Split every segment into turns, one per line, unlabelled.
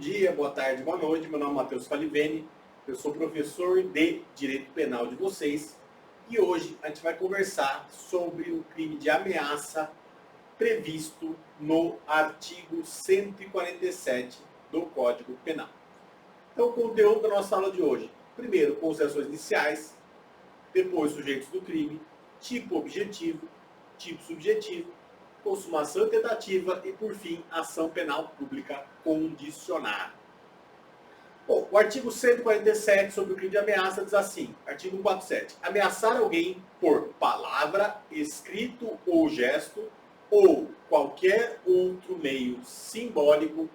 dia, boa tarde, boa noite. Meu nome é Matheus Falivene, eu sou professor de Direito Penal de vocês e hoje a gente vai conversar sobre o crime de ameaça previsto no artigo 147 do Código Penal. Então, o conteúdo da nossa aula de hoje: primeiro, considerações iniciais, depois, sujeitos do crime, tipo objetivo, tipo subjetivo, consumação tentativa e, por fim, ação penal pública condicionada. Bom, o artigo 147 sobre o crime de ameaça diz assim, artigo 147, ameaçar alguém por palavra, escrito ou gesto, ou qualquer outro meio simbólico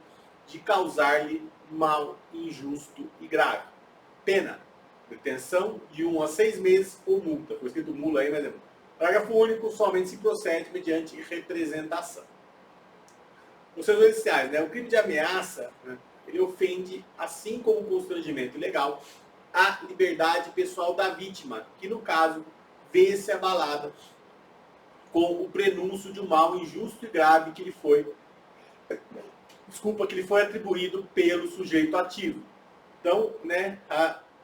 de causar-lhe mal injusto e grave. Pena, detenção de 1 a 6 meses ou multa. Foi escrito mula aí, mas é multa. Parágrafo único, somente se procede mediante representação. Os seus iniciais, né? O crime de ameaça, né, ele ofende, assim como o constrangimento ilegal, a liberdade pessoal da vítima, que no caso vê-se abalada com o prenúncio de um mal injusto e grave que lhe foi atribuído pelo sujeito ativo. Então, né,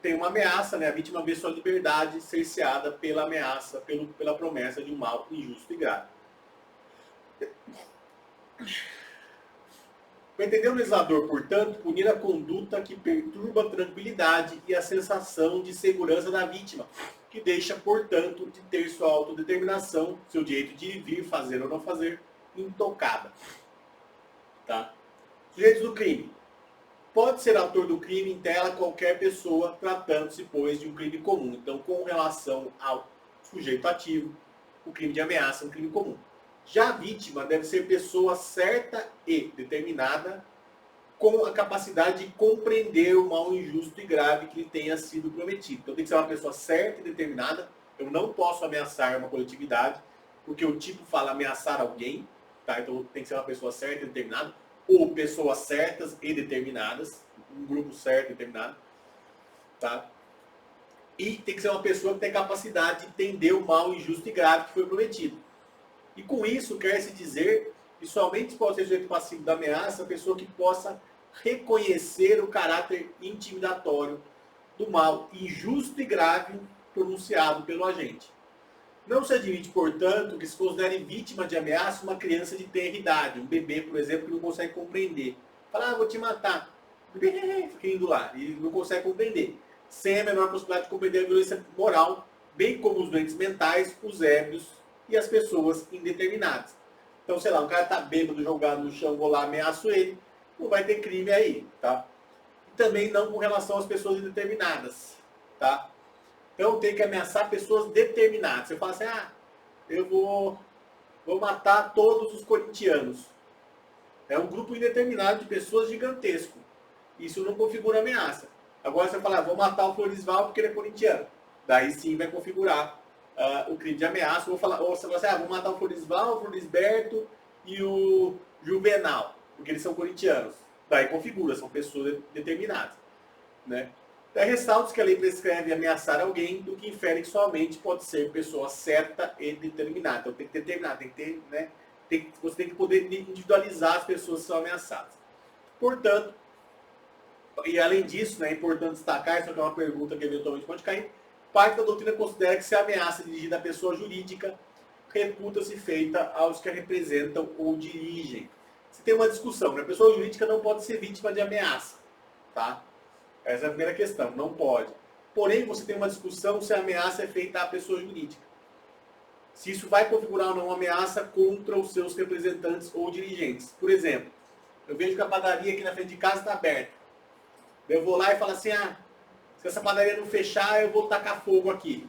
tem uma ameaça, né, a vítima vê sua liberdade cerceada pela ameaça, pela promessa de um mal injusto e grave. O entender o legislador, portanto, punir a conduta que perturba a tranquilidade e a sensação de segurança da vítima, que deixa, portanto, de ter sua autodeterminação, seu direito de ir, vir, fazer ou não fazer, intocada. Tá? Sujeitos do crime. Pode ser autor do crime em tela qualquer pessoa, tratando-se, pois, de um crime comum. Então, com relação ao sujeito ativo, o crime de ameaça é um crime comum. Já a vítima deve ser pessoa certa e determinada, com a capacidade de compreender o mal injusto e grave que lhe tenha sido prometido. Então, tem que ser uma pessoa certa e determinada. Eu não posso ameaçar uma coletividade, porque o tipo fala ameaçar alguém, tá? Então, tem que ser uma pessoa certa e determinada, ou pessoas certas e determinadas, um grupo certo e determinado, tá? E tem que ser uma pessoa que tem capacidade de entender o mal injusto e grave que foi prometido. E com isso quer-se dizer que somente pode ser sujeito passivo da ameaça a pessoa que possa reconhecer o caráter intimidatório do mal injusto e grave pronunciado pelo agente. Não se admite, portanto, que se considere vítima de ameaça uma criança de tenra idade, um bebê, por exemplo, que não consegue compreender. Fala, vou te matar. O bebê fica indo lá e não consegue compreender. Sem a menor possibilidade de compreender a violência moral, bem como os doentes mentais, os ébrios e as pessoas indeterminadas. Então, sei lá, um cara tá bêbado, jogado no chão, vou lá, ameaço ele, não vai ter crime aí, tá? E também não com relação às pessoas indeterminadas, tá? Então tem que ameaçar pessoas determinadas. Você fala assim, eu vou matar todos os corintianos. É um grupo indeterminado de pessoas gigantesco. Isso não configura ameaça. Agora você fala, vou matar o Florisval porque ele é corintiano. Daí sim vai configurar o crime de ameaça. Ou você fala assim, vou matar o Florisval, o Florisberto e o Juvenal, porque eles são corintianos. Daí configura, são pessoas determinadas, né? Daí ressalta que a lei prescreve ameaçar alguém, do que infere que somente pode ser pessoa certa e determinada. Então tem que determinar, tem que ter, né? Você tem que poder individualizar as pessoas que são ameaçadas. Portanto, e além disso, né, é importante destacar, isso aqui é uma pergunta que eventualmente pode cair, parte da doutrina considera que se a ameaça é dirigida à pessoa jurídica, reputa-se feita aos que a representam ou dirigem. Se tem uma discussão, né? A pessoa jurídica não pode ser vítima de ameaça, tá? Essa é a primeira questão, não pode. Porém, você tem uma discussão se a ameaça é feita à pessoa jurídica. Se isso vai configurar ou não uma ameaça contra os seus representantes ou dirigentes. Por exemplo, eu vejo que a padaria aqui na frente de casa está aberta. Eu vou lá e falo assim, se essa padaria não fechar, eu vou tacar fogo aqui.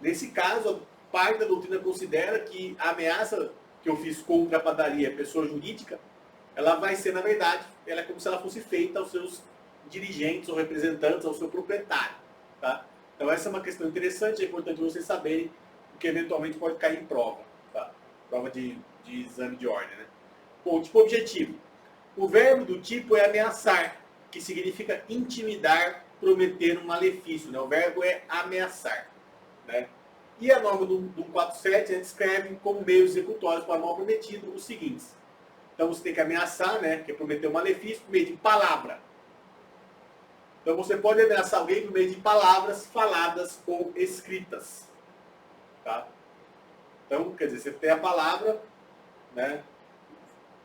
Nesse caso, parte da doutrina considera que a ameaça que eu fiz contra a padaria, a pessoa jurídica, ela vai ser, na verdade, ela é como se ela fosse feita aos seus dirigentes ou representantes, ao seu proprietário. Tá? Então essa é uma questão interessante, é importante vocês saberem, porque eventualmente pode cair em prova. Tá? Prova de exame de ordem. Né? Bom, tipo objetivo. O verbo do tipo é ameaçar, que significa intimidar, prometer um malefício. Né? O verbo é ameaçar. Né? E a norma do 147 descreve como meios executórios para mal prometido os seguintes. Então você tem que ameaçar, né, que é prometer um malefício, por meio de palavra. Então você pode ameaçar alguém por meio de palavras faladas ou escritas. Tá? Então, quer dizer, você tem a palavra, né?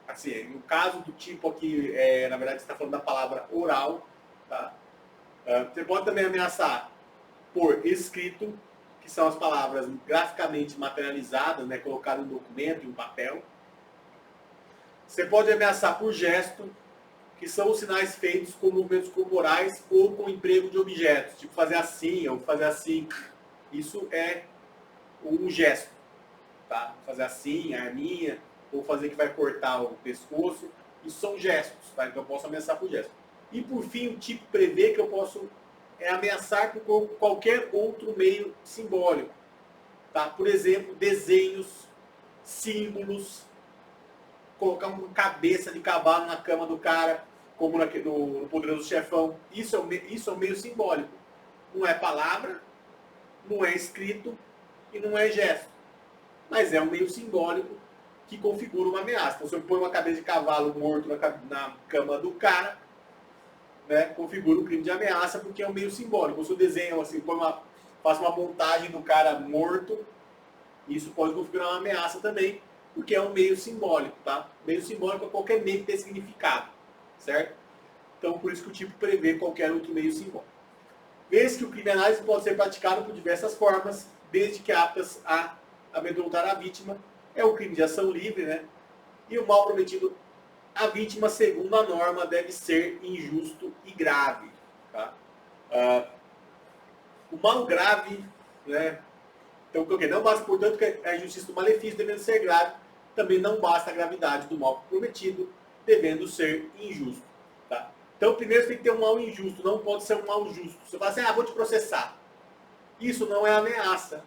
Assim, no caso do tipo aqui, na verdade você está falando da palavra oral. Tá? Você pode também ameaçar por escrito, que são as palavras graficamente materializadas, né, colocadas em documento, em um papel. Você pode ameaçar por gesto, que são os sinais feitos com movimentos corporais ou com emprego de objetos, tipo fazer assim ou fazer assim. Isso é um gesto, tá? Fazer assim, a arminha, ou fazer que vai cortar o pescoço. Isso são gestos, tá? Então eu posso ameaçar por gesto. E por fim, o tipo prevê que eu posso ameaçar por qualquer outro meio simbólico, tá? Por exemplo, desenhos, símbolos, colocar uma cabeça de cavalo na cama do cara, como no Poderoso Chefão. Isso é um meio simbólico. Não é palavra, não é escrito e não é gesto. Mas é um meio simbólico que configura uma ameaça. Então, se eu põe uma cabeça de cavalo morto na cama do cara, né, configura um crime de ameaça porque é um meio simbólico. Se eu desenho assim, faço uma montagem do cara morto, isso pode configurar uma ameaça também, porque é um meio simbólico, tá? Meio simbólico é qualquer meio que tem significado, certo? Então, por isso que o tipo prevê qualquer outro meio simbólico. Vê-se que o crime de análise pode ser praticado por diversas formas, desde que aptas a amedrontar a vítima, é o crime de ação livre, né? E o mal prometido à vítima, segundo a norma, deve ser injusto e grave, tá? O mal grave, né? Então, não basta, portanto, que a injustiça do malefício devendo ser grave, também não basta a gravidade do mal prometido, devendo ser injusto. Tá? Então, primeiro você tem que ter um mal injusto, não pode ser um mal justo. Você fala assim, vou te processar. Isso não é ameaça.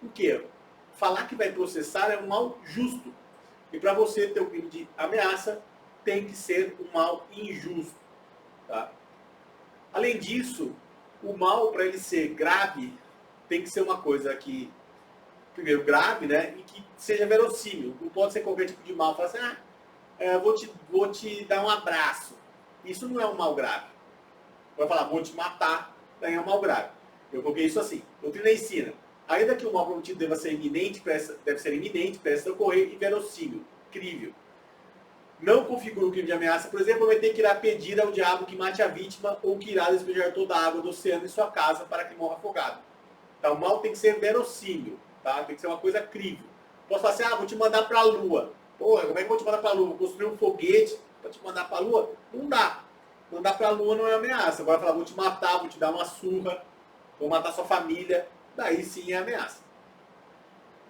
Por quê? Falar que vai processar é um mal justo. E para você ter um crime de ameaça, tem que ser um mal injusto. Tá? Além disso, o mal, para ele ser grave, tem que ser uma coisa que, primeiro, grave, né? E que seja verossímil. Não pode ser qualquer tipo de mal. Falar assim, vou te dar um abraço. Isso não é um mal grave. Vai falar, vou te matar, daí é um mal grave. Eu coloquei isso assim. Doutrina ensina. Ainda que o mal prometido deve ser iminente, presta ocorrer e verossímil, crível. Não configura o crime de ameaça, por exemplo, prometer que irá pedir ao diabo que mate a vítima ou que irá despejar toda a água do oceano em sua casa para que morra afogado. Então, o mal tem que ser verossímil, tá? Tem que ser uma coisa crível. Posso falar assim, vou te mandar para a lua. Pô, como é que eu vou te mandar para a lua? Vou construir um foguete para te mandar para a lua? Não dá. Mandar para a lua não é ameaça. Agora falar, vou te matar, vou te dar uma surra, vou matar sua família, daí sim é ameaça.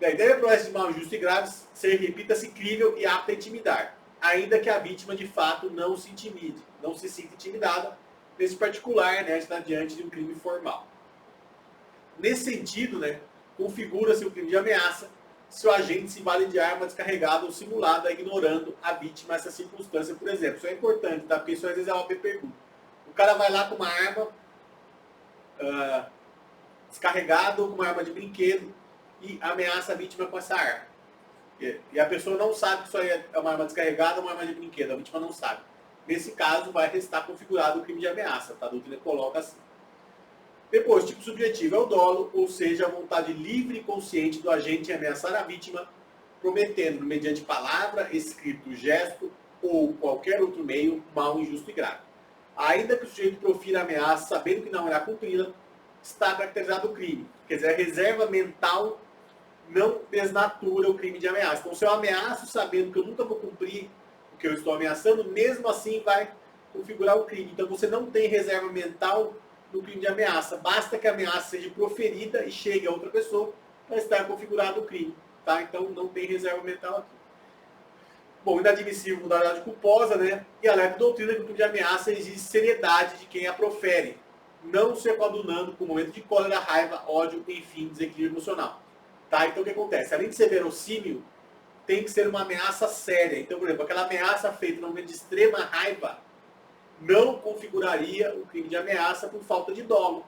Daí deve a promessa de mal justo e grave ser, repita-se, crível e apta a intimidar, ainda que a vítima de fato não se intimide, não se sinta intimidada, nesse particular, né, está diante de um crime formal. Nesse sentido, né, configura-se o crime de ameaça se o agente se vale de arma descarregada ou simulada, ignorando a vítima essa circunstância, por exemplo. Isso é importante, tá? Porque isso às vezes é uma pergunta. O cara vai lá com uma arma descarregada ou com uma arma de brinquedo e ameaça a vítima com essa arma. E a pessoa não sabe que isso aí é uma arma descarregada ou uma arma de brinquedo. A vítima não sabe. Nesse caso, vai restar configurado o crime de ameaça. Tá? A doutrina coloca assim. Depois, tipo subjetivo é o dolo, ou seja, a vontade livre e consciente do agente em ameaçar a vítima, prometendo, mediante palavra, escrito, gesto ou qualquer outro meio, mal, injusto e grave. Ainda que o sujeito profira a ameaça, sabendo que não irá cumpri-la, está caracterizado o crime. Quer dizer, a reserva mental não desnatura o crime de ameaça. Então, se eu ameaço sabendo que eu nunca vou cumprir o que eu estou ameaçando, mesmo assim vai configurar o crime. Então, você não tem reserva mental no crime de ameaça. Basta que a ameaça seja proferida e chegue a outra pessoa para estar configurado o crime. Tá? Então, não tem reserva mental aqui. Bom, inadmissível modalidade culposa, né? E alerta a doutrina que o crime de ameaça exige seriedade de quem a profere, não se coadunando com momento de cólera, raiva, ódio, enfim, desequilíbrio emocional. Tá? Então, o que acontece? Além de ser verossímil, tem que ser uma ameaça séria. Então, por exemplo, aquela ameaça feita no momento de extrema raiva não configuraria o crime de ameaça por falta de dolo.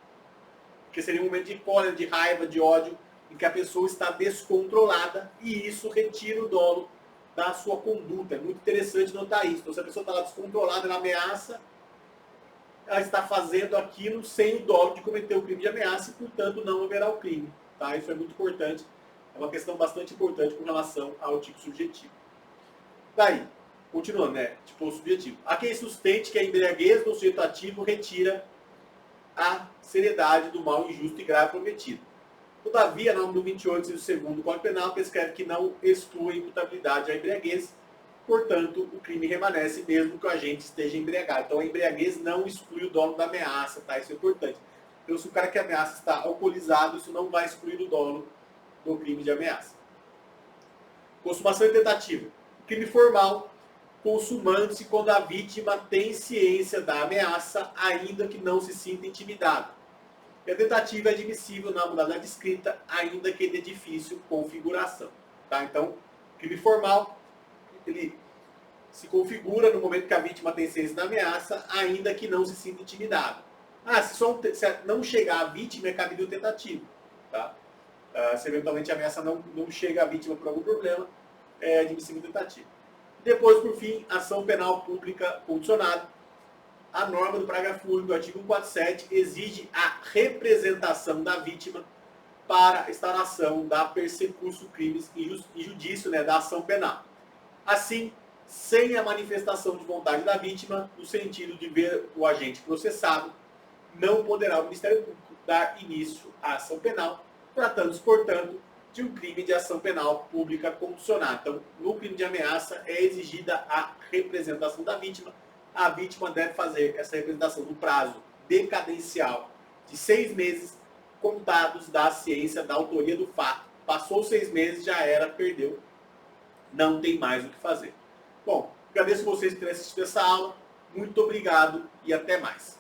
Porque seria um momento de cólera, de raiva, de ódio, em que a pessoa está descontrolada e isso retira o dolo da sua conduta. É muito interessante notar isso. Então, se a pessoa está lá descontrolada na ameaça, ela está fazendo aquilo sem o dolo de cometer o crime de ameaça e, portanto, não haverá o crime. Tá? Isso é muito importante. É uma questão bastante importante com relação ao tipo subjetivo. Daí, continuando, né? Tipo subjetivo. Há quem sustente que a embriaguez do sujeito ativo retira a seriedade do mal injusto e grave cometido. Todavia, no número 28 do segundo Código Penal, prescreve que não exclui imputabilidade à embriaguez, portanto, o crime permanece mesmo que o agente esteja embriagado. Então, a embriaguez não exclui o dolo da ameaça, tá? Isso é importante. Então, se o cara que ameaça está alcoolizado, isso não vai excluir o dolo do crime de ameaça. Consumação e tentativa. O crime formal consumando-se quando a vítima tem ciência da ameaça, ainda que não se sinta intimidado. E a tentativa é admissível na modalidade escrita, ainda que de difícil configuração. Tá? Então, crime formal, ele se configura no momento que a vítima tem ciência da ameaça, ainda que não se sinta intimidado. Se não chegar a vítima, é cabível tentativa. Tá? Se eventualmente a ameaça não chega à vítima por algum problema, é admissível tentativa. Depois, por fim, ação penal pública condicionada. A norma do parágrafo único do artigo 147 exige a representação da vítima para a instauração da persecução crimes e judício, né, da ação penal. Assim, sem a manifestação de vontade da vítima, no sentido de ver o agente processado, não poderá o Ministério Público dar início à ação penal, tratando-se, portanto, de um crime de ação penal pública condicionada. Então, no crime de ameaça é exigida a representação da vítima. A vítima deve fazer essa representação no prazo decadencial de 6 meses, contados da ciência da autoria do fato. Passou 6 meses, já era, perdeu. Não tem mais o que fazer. Bom, agradeço vocês por terem assistido essa aula. Muito obrigado e até mais.